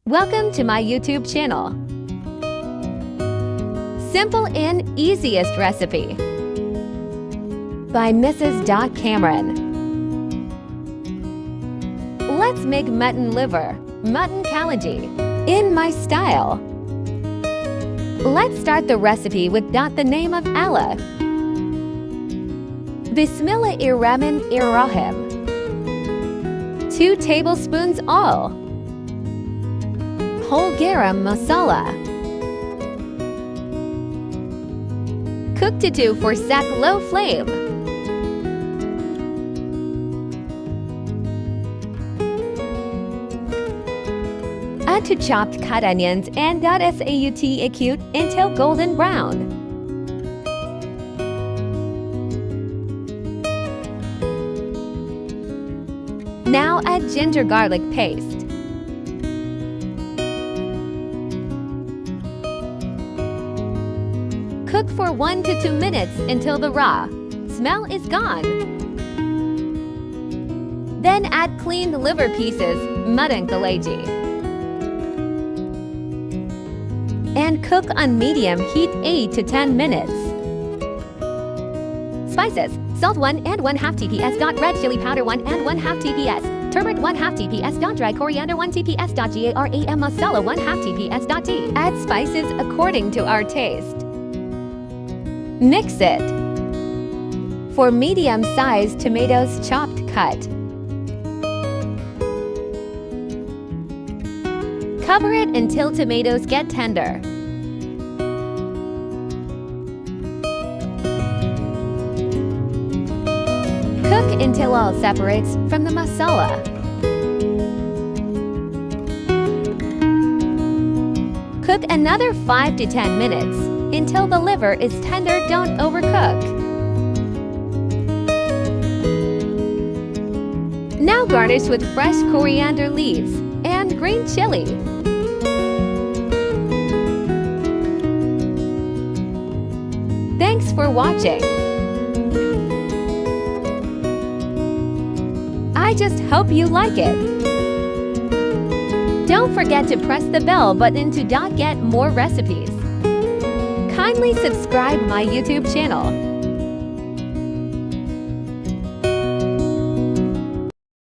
Welcome to my YouTube channel. Simple and easiest recipe by Mrs.Kamran. Let's make mutton liver, mutton Kaleji, in my style. Let's start the recipe with the name of Allah. Bismillahirrahmanirrahim. 2 tablespoons all. Whole garam masala. Cook to for sec low flame. Add to chopped cut onions and .saut acute until golden brown. Now add ginger garlic paste. Cook for 1 to 2 minutes until the raw smell is gone. Then add cleaned liver pieces, mutton Kaleji, and cook on medium heat 8 to 10 minutes. Spices: salt 1 and 1/2 TPS. Red chili powder 1 and 1/2 TPS. Turmeric 1/2 TPS. Dry coriander 1 TPS. Garam masala 1/2 TPS. Tea. Add spices according to our taste. Mix it. For medium-sized tomatoes, chopped cut. Cover it until tomatoes get tender. Cook until all separates from the masala. Cook another 5 to 10 minutes until the liver is tender. Don't overcook. Now garnish with fresh coriander leaves and green chili. Thanks for watching. I just hope you like it. Don't forget to press the bell button to get more recipes. Kindly subscribe my YouTube channel.